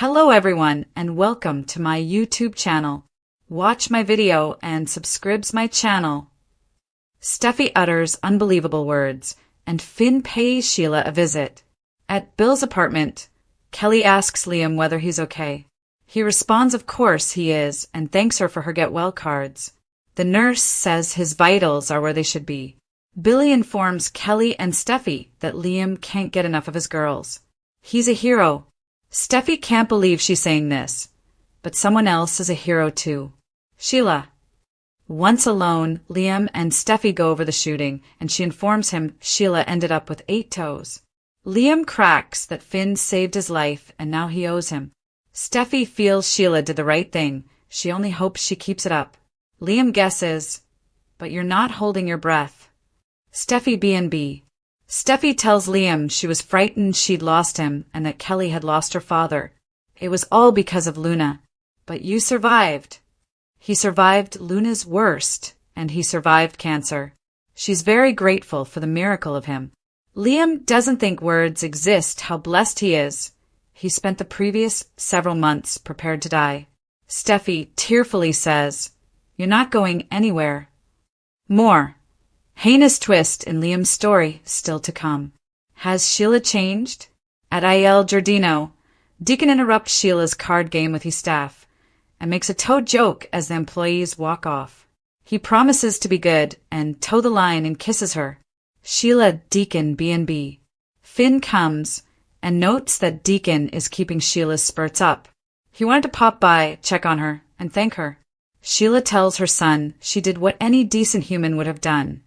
Hello everyone and welcome to my YouTube channel. Watch my video and subscribes my channel. Steffy utters unbelievable words and Finn pays Sheila a visit. At Bill's apartment, Kelly asks Liam whether he's okay. He responds of course he is and thanks her for her get well cards. The nurse says his vitals are where they should be. Billy informs Kelly and Steffy that Liam can't get enough of his girls. He's a hero. Steffy can't believe she's saying this, but someone else is a hero too. Sheila. Once alone, Liam and Steffy go over the shooting, and she informs him Sheila ended up with 8 toes. Liam cracks that Finn saved his life, and now he owes him. Steffy feels Sheila did the right thing. She only hopes she keeps it up. Liam guesses, but you're not holding your breath. Steffy B&B. Steffy tells Liam she was frightened she'd lost him and that Kelly had lost her father. It was all because of Luna. But you survived. He survived Luna's worst, and he survived cancer. She's very grateful for the miracle of him. Liam doesn't think words exist how blessed he is. He spent the previous several months prepared to die. Steffy tearfully says, "You're not going anywhere." More. Heinous twist in Liam's story still to come. Has Sheila changed? At Il Giardino, Deacon interrupts Sheila's card game with his staff and makes a toe joke as the employees walk off. He promises to be good and toe the line and kisses her. Sheila Deacon B&B. Finn comes and notes that Deacon is keeping Sheila's spurts up. He wanted to pop by, check on her, and thank her. Sheila tells her son she did what any decent human would have done.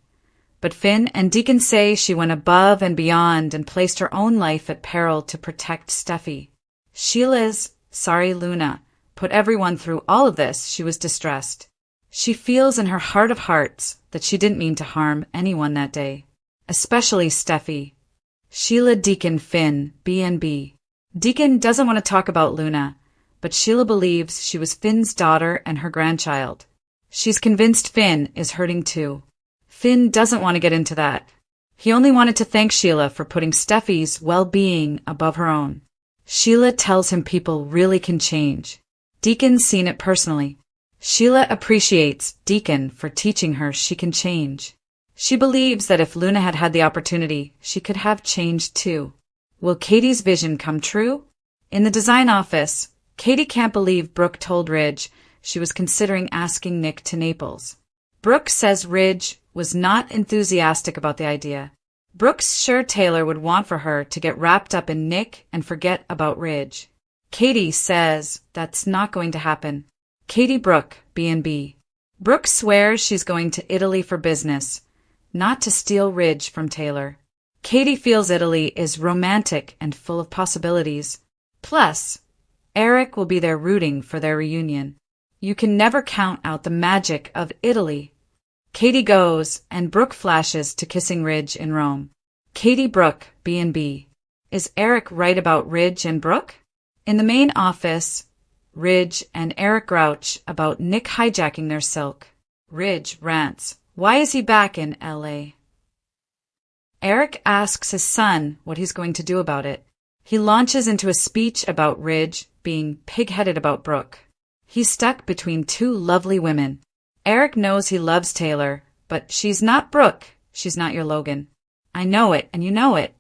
But Finn and Deacon say she went above and beyond and placed her own life at peril to protect Steffy. Sheila's sorry Luna put everyone through all of this. She was distressed. She feels in her heart of hearts that she didn't mean to harm anyone that day, especially Steffy. Sheila Deacon Finn B&B. Deacon doesn't want to talk about Luna, but Sheila believes she was Finn's daughter and her grandchild. She's convinced Finn is hurting too. Finn doesn't want to get into that. He only wanted to thank Sheila for putting Steffy's well-being above her own. Sheila tells him people really can change. Deacon's seen it personally. Sheila appreciates Deacon for teaching her she can change. She believes that if Luna had had the opportunity, she could have changed too. Will Katie's vision come true? In the design office, Katie can't believe Brooke told Ridge she was considering asking Nick to Naples. Brooke says Ridge was not enthusiastic about the idea. Brooke's sure Taylor would want for her to get wrapped up in Nick and forget about Ridge. Katie says that's not going to happen. Katie Brooke, B&B. Brooke swears she's going to Italy for business, not to steal Ridge from Taylor. Katie feels Italy is romantic and full of possibilities. Plus, Eric will be there rooting for their reunion. You can never count out the magic of Italy. Katie goes, and Brooke flashes to kissing Ridge in Rome. Katie Brooke, B&B. Is Eric right about Ridge and Brooke? In the main office, Ridge and Eric grouch about Nick hijacking their silk. Ridge rants, why is he back in L.A.? Eric asks his son what he's going to do about it. He launches into a speech about Ridge being pig-headed about Brooke. He's stuck between 2 lovely women. Eric knows he loves Taylor, but she's not Brooke. She's not your Logan. I know it, and you know it.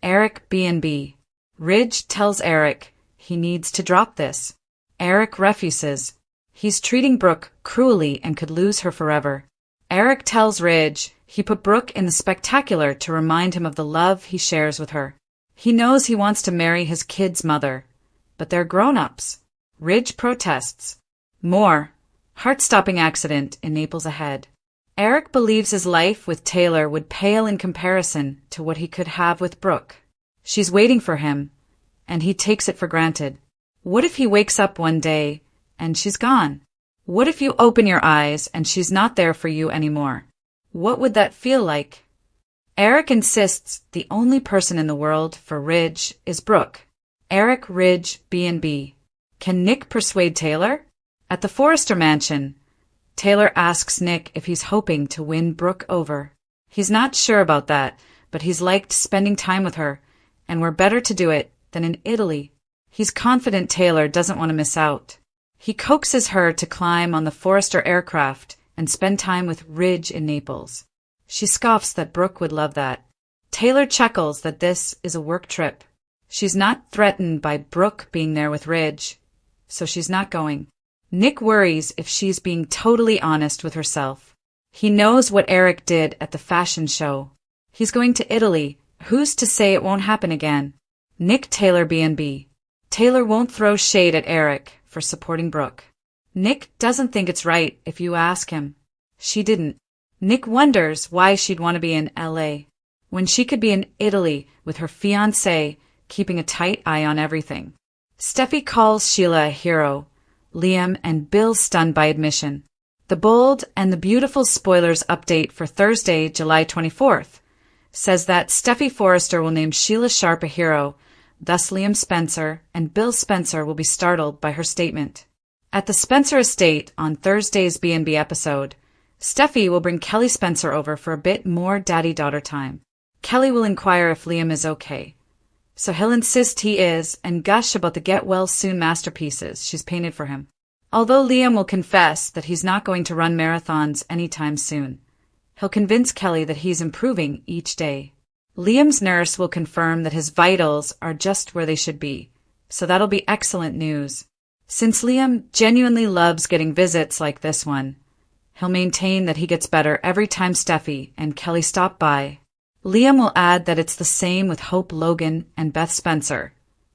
Eric B&B. Ridge tells Eric he needs to drop this. Eric refuses. He's treating Brooke cruelly and could lose her forever. Eric tells Ridge he put Brooke in the spectacular to remind him of the love he shares with her. He knows he wants to marry his kid's mother, but they're grown-ups. Ridge protests. More. Heart-stopping accident in Naples ahead. Eric believes his life with Taylor would pale in comparison to what he could have with Brooke. She's waiting for him, and he takes it for granted. What if he wakes up one day and she's gone? What if you open your eyes and she's not there for you anymore? What would that feel like? Eric insists the only person in the world for Ridge is Brooke. Eric Ridge B&B. Can Nick persuade Taylor? At the Forrester mansion, Taylor asks Nick if he's hoping to win Brooke over. He's not sure about that, but he's liked spending time with her, and we're better to do it than in Italy. He's confident Taylor doesn't want to miss out. He coaxes her to climb on the Forrester aircraft and spend time with Ridge in Naples. She scoffs that Brooke would love that. Taylor chuckles that this is a work trip. She's not threatened by Brooke being there with Ridge, so she's not going. Nick worries if she's being totally honest with herself. He knows what Eric did at the fashion show. He's going to Italy. Who's to say it won't happen again? Nick Taylor B&B. Taylor won't throw shade at Eric for supporting Brooke. Nick doesn't think it's right if you ask him. She didn't. Nick wonders why she'd want to be in LA when she could be in Italy with her fiancé, keeping a tight eye on everything. Steffy calls Sheila a hero. Liam and Bill stunned by admission. The Bold and the Beautiful spoilers update for Thursday, July 24th, says that Steffy Forrester will name Sheila Sharp a hero, thus Liam Spencer and Bill Spencer will be startled by her statement. At the Spencer estate on Thursday's B&B episode, Steffy will bring Kelly Spencer over for a bit more daddy-daughter time. Kelly will inquire if Liam is okay, so he'll insist he is and gush about the get-well-soon masterpieces she's painted for him. Although Liam will confess that he's not going to run marathons anytime soon, he'll convince Kelly that he's improving each day. Liam's nurse will confirm that his vitals are just where they should be, so that'll be excellent news. Since Liam genuinely loves getting visits like this one, he'll maintain that he gets better every time Steffy and Kelly stop by. Liam will add that it's the same with Hope Logan and Beth Spencer,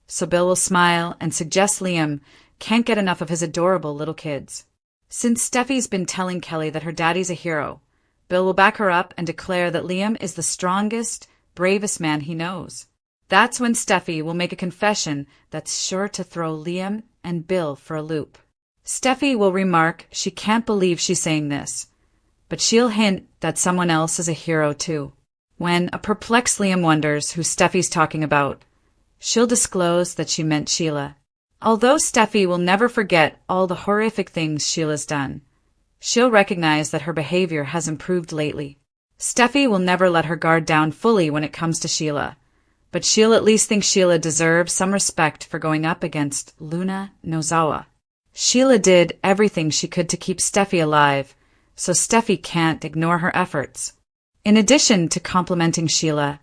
so Bill will smile and suggest Liam can't get enough of his adorable little kids. Since Steffy's been telling Kelly that her daddy's a hero, Bill will back her up and declare that Liam is the strongest, bravest man he knows. That's when Steffy will make a confession that's sure to throw Liam and Bill for a loop. Steffy will remark she can't believe she's saying this, but she'll hint that someone else is a hero too. When a perplexed Liam wonders who Steffy's talking about, she'll disclose that she meant Sheila. Although Steffy will never forget all the horrific things Sheila's done, she'll recognize that her behavior has improved lately. Steffy will never let her guard down fully when it comes to Sheila, but she'll at least think Sheila deserves some respect for going up against Luna Nozawa. Sheila did everything she could to keep Steffy alive, so Steffy can't ignore her efforts. In addition to complimenting Sheila,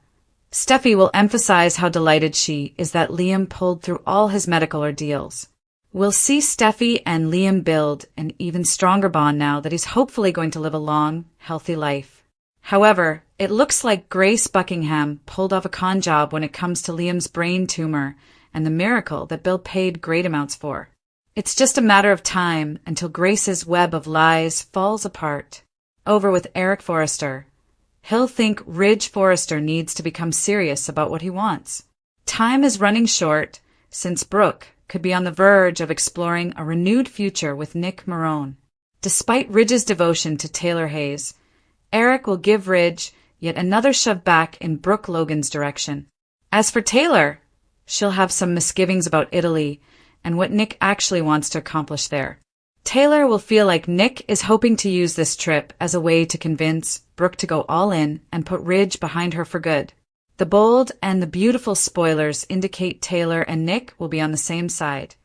Steffy will emphasize how delighted she is that Liam pulled through all his medical ordeals. We'll see Steffy and Liam build an even stronger bond now that he's hopefully going to live a long, healthy life. However, it looks like Grace Buckingham pulled off a con job when it comes to Liam's brain tumor and the miracle that Bill paid great amounts for. It's just a matter of time until Grace's web of lies falls apart. Over with Eric Forrester. He'll think Ridge Forrester needs to become serious about what he wants. Time is running short, since Brooke could be on the verge of exploring a renewed future with Nick Marone. Despite Ridge's devotion to Taylor Hayes, Eric will give Ridge yet another shove back in Brooke Logan's direction. As for Taylor, she'll have some misgivings about Italy and what Nick actually wants to accomplish there. Taylor will feel like Nick is hoping to use this trip as a way to convince Brooke to go all in and put Ridge behind her for good. The Bold and the Beautiful spoilers indicate Taylor and Nick will be on the same side,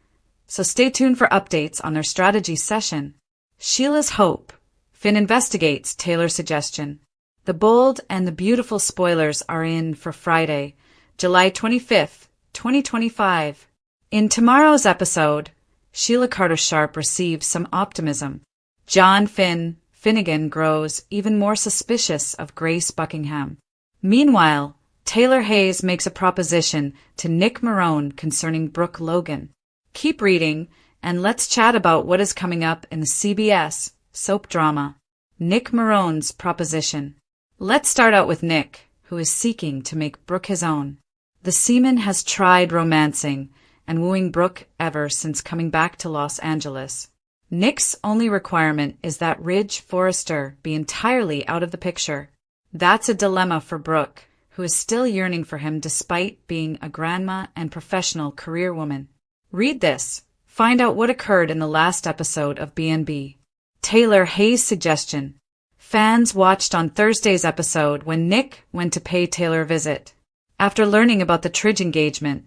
so stay tuned for updates on their strategy session. Sheila's hope. Finn investigates Taylor's suggestion. The Bold and the Beautiful spoilers are in for Friday, July 25th, 2025. In tomorrow's episode, Sheila Carter Sharp receives some optimism. John Finnegan grows even more suspicious of Grace Buckingham. Meanwhile, Taylor Hayes makes a proposition to Nick Marone concerning Brooke Logan. Keep reading, and let's chat about what is coming up in the CBS soap drama, Nick Marone's Proposition. Let's start out with Nick, who is seeking to make Brooke his own. The seaman has tried romancing and wooing Brooke ever since coming back to Los Angeles. Nick's only requirement is that Ridge Forrester be entirely out of the picture. That's a dilemma for Brooke, who is still yearning for him despite being a grandma and professional career woman. Read this. Find out what occurred in the last episode of B&B. Taylor Hayes' suggestion. Fans watched on Thursday's episode when Nick went to pay Taylor a visit. After learning about the Tridge engagement,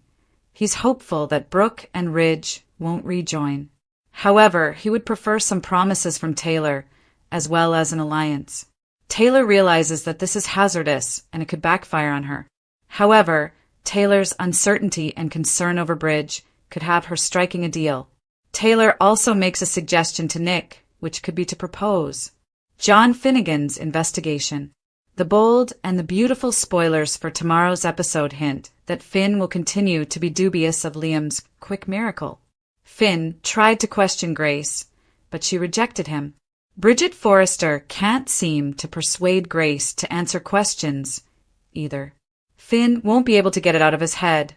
He's hopeful that Brooke and Ridge won't rejoin. However, he would prefer some promises from Taylor, as well as an alliance. Taylor realizes that this is hazardous and it could backfire on her. However, Taylor's uncertainty and concern over Bridge could have her striking a deal. Taylor also makes a suggestion to Nick, which could be to propose. John Finnegan's investigation. The bold and the beautiful spoilers for tomorrow's episode hint that Finn will continue to be dubious of Liam's quick miracle. Finn tried to question Grace, but she rejected him. Bridget Forrester can't seem to persuade Grace to answer questions, either. Finn won't be able to get it out of his head,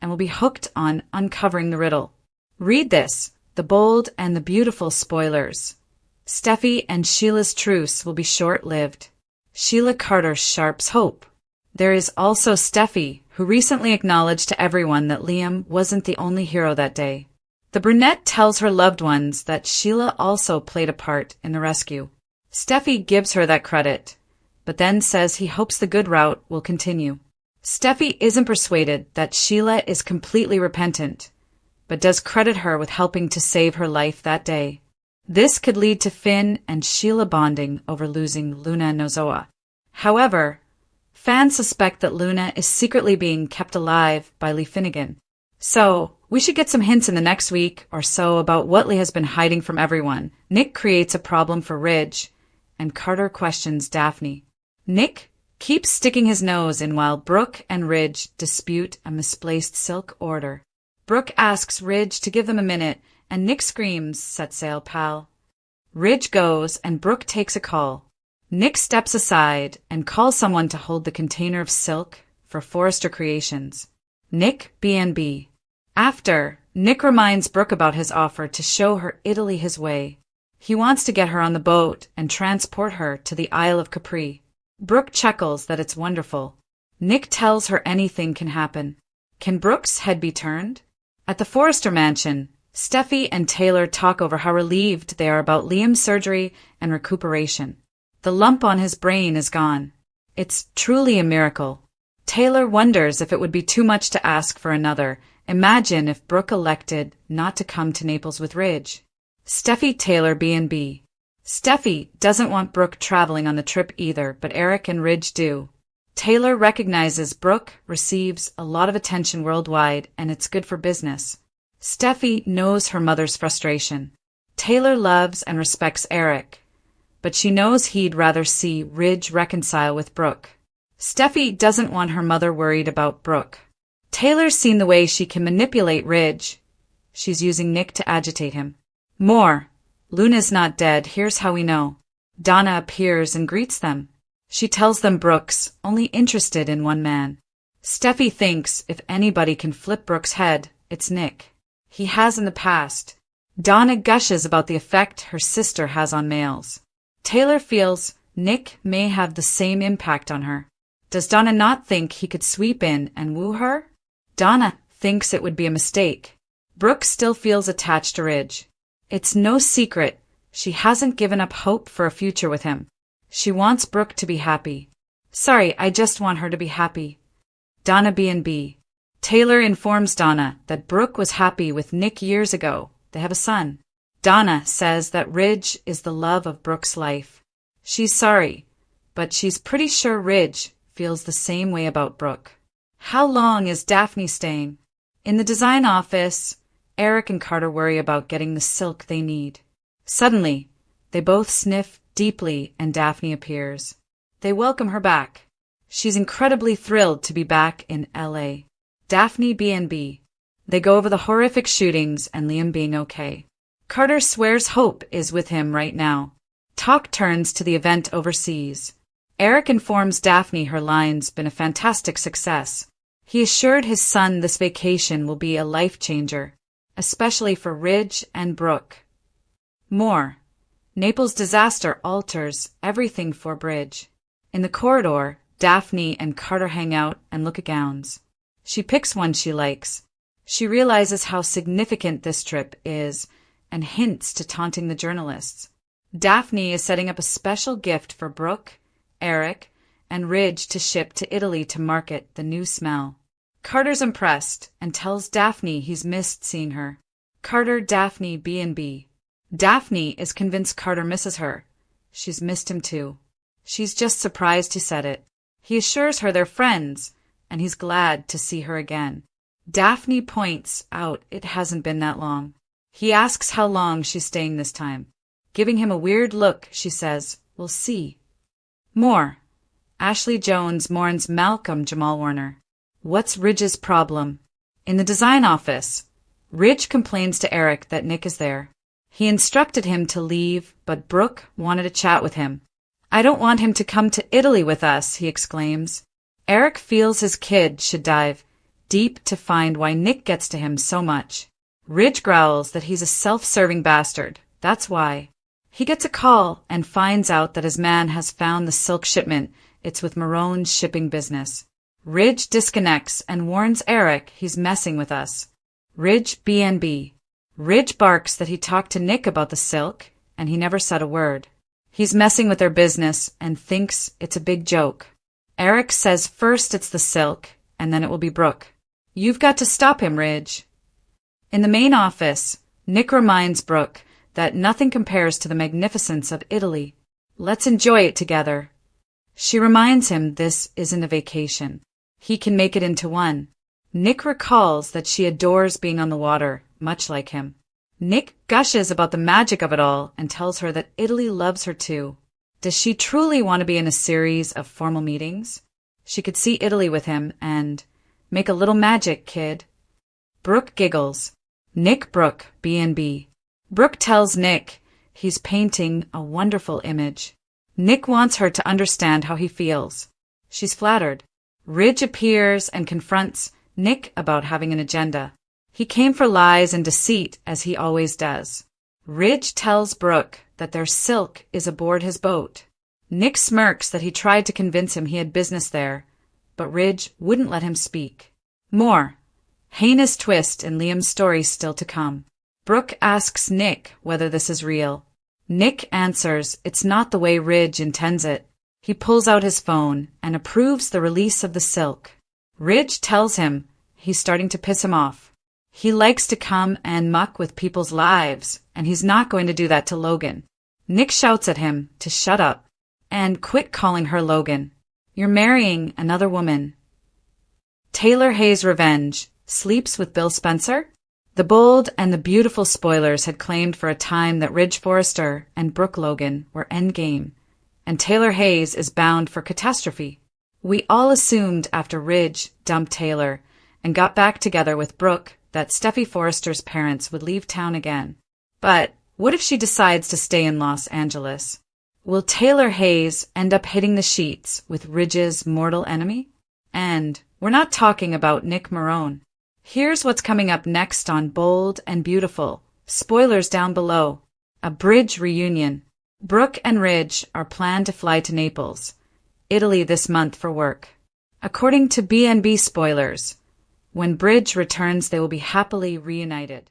and will be hooked on uncovering the riddle. Read this, the bold and the beautiful spoilers. Steffy and Sheila's truce will be short-lived. Sheila Carter sharps hope. There is also Steffy, who recently acknowledged to everyone that Liam wasn't the only hero that day. The brunette tells her loved ones that Sheila also played a part in the rescue. Steffy gives her that credit, but then says he hopes the good route will continue. Steffy isn't persuaded that Sheila is completely repentant, but does credit her with helping to save her life that day. This could lead to Finn and Sheila bonding over losing Luna Nozoa. However, fans suspect that Luna is secretly being kept alive by Lee Finnegan. So, we should get some hints in the next week or so about what Lee has been hiding from everyone. Nick creates a problem for Ridge, and Carter questions Daphne. Nick keeps sticking his nose in while Brooke and Ridge dispute a misplaced silk order. Brooke asks Ridge to give them a minute, and Nick screams, "Set sail, pal." Ridge goes, and Brooke takes a call. Nick steps aside and calls someone to hold the container of silk for Forrester Creations. Nick B&B. After, Nick reminds Brooke about his offer to show her Italy his way. He wants to get her on the boat and transport her to the Isle of Capri. Brooke chuckles that it's wonderful. Nick tells her anything can happen. Can Brooke's head be turned? At the Forrester mansion, Steffy and Taylor talk over how relieved they are about Liam's surgery and recuperation. The lump on his brain is gone. It's truly a miracle. Taylor wonders if it would be too much to ask for another. Imagine if Brooke elected not to come to Naples with Ridge. Steffy Taylor B&B. Steffy doesn't want Brooke traveling on the trip either, but Eric and Ridge do. Taylor recognizes Brooke receives a lot of attention worldwide, and it's good for business. Steffy knows her mother's frustration. Taylor loves and respects Eric, but she knows he'd rather see Ridge reconcile with Brooke. Steffy doesn't want her mother worried about Brooke. Taylor's seen the way she can manipulate Ridge. She's using Nick to agitate him. More. Luna's not dead, here's how we know. Donna appears and greets them. She tells them Brooke's only interested in one man. Steffy thinks if anybody can flip Brooke's head, it's Nick. He has in the past. Donna gushes about the effect her sister has on males. Taylor feels Nick may have the same impact on her. Does Donna not think he could sweep in and woo her? Donna thinks it would be a mistake. Brooke still feels attached to Ridge. It's no secret she hasn't given up hope for a future with him. She wants Brooke to be happy. Sorry, I just want her to be happy. Donna B&B. Taylor informs Donna that Brooke was happy with Nick years ago. They have a son. Donna says that Ridge is the love of Brooke's life. She's sorry, but she's pretty sure Ridge feels the same way about Brooke. How long is Daphne staying? In the design office, Eric and Carter worry about getting the silk they need. Suddenly, they both sniff deeply and Daphne appears. They welcome her back. She's incredibly thrilled to be back in L.A. Daphne B&B. They go over the horrific shootings and Liam being okay. Carter swears hope is with him right now. Talk turns to the event overseas. Eric informs Daphne her line's been a fantastic success. He assured his son this vacation will be a life changer, especially for Ridge and Brooke. More. Naples' disaster alters everything for Bridge. In the corridor, Daphne and Carter hang out and look at gowns. She picks one she likes. She realizes how significant this trip is and hints to taunting the journalists. Daphne is setting up a special gift for Brooke, Eric, and Ridge to ship to Italy to market the new smell. Carter's impressed and tells Daphne he's missed seeing her. Carter, Daphne, B&B. Daphne is convinced Carter misses her. She's missed him too. She's just surprised he said it. He assures her they're friends, and he's glad to see her again. Daphne points out it hasn't been that long. He asks how long she's staying this time. Giving him a weird look, she says, "We'll see." More. Ashley Jones mourns Malcolm Jamal Warner. What's Ridge's problem? In the design office, Ridge complains to Eric that Nick is there. He instructed him to leave, but Brooke wanted to chat with him. "I don't want him to come to Italy with us," he exclaims. Eric feels his kid should dive deep to find why Nick gets to him so much. Ridge growls that he's a self-serving bastard. That's why. He gets a call and finds out that his man has found the silk shipment. It's with Marone's shipping business. Ridge disconnects and warns Eric he's messing with us. Ridge B&B. Ridge barks that he talked to Nick about the silk, and he never said a word. He's messing with their business and thinks it's a big joke. Eric says first it's the silk, and then it will be Brooke. "You've got to stop him, Ridge." In the main office, Nick reminds Brooke that nothing compares to the magnificence of Italy. Let's enjoy it together. She reminds him this isn't a vacation. He can make it into one. Nick recalls that she adores being on the water, much like him. Nick gushes about the magic of it all and tells her that Italy loves her too. Does she truly want to be in a series of formal meetings? She could see Italy with him and make a little magic, kid. Brooke giggles. Nick Brooke, B&B. Brooke tells Nick he's painting a wonderful image. Nick wants her to understand how he feels. She's flattered. Ridge appears and confronts Nick about having an agenda. He came for lies and deceit, as he always does. Ridge tells Brooke that their silk is aboard his boat. Nick smirks that he tried to convince him he had business there, but Ridge wouldn't let him speak. More. Heinous twist in Liam's story still to come. Brooke asks Nick whether this is real. Nick answers it's not the way Ridge intends it. He pulls out his phone and approves the release of the silk. Ridge tells him he's starting to piss him off. He likes to come and muck with people's lives, and he's not going to do that to Logan. Nick shouts at him to shut up and quit calling her Logan. You're marrying another woman. Taylor Hayes' revenge. Sleeps with Bill Spencer? The bold and the beautiful spoilers had claimed for a time that Ridge Forrester and Brooke Logan were endgame, and Taylor Hayes is bound for catastrophe. We all assumed after Ridge dumped Taylor and got back together with Brooke that Steffy Forrester's parents would leave town again. But what if she decides to stay in Los Angeles? Will Taylor Hayes end up hitting the sheets with Ridge's mortal enemy? And we're not talking about Nick Marone. Here's what's coming up next on Bold and Beautiful. Spoilers down below. A bridge reunion. Brooke and Ridge are planned to fly to Naples, Italy this month for work. According to B&B spoilers, when Bridge returns they will be happily reunited.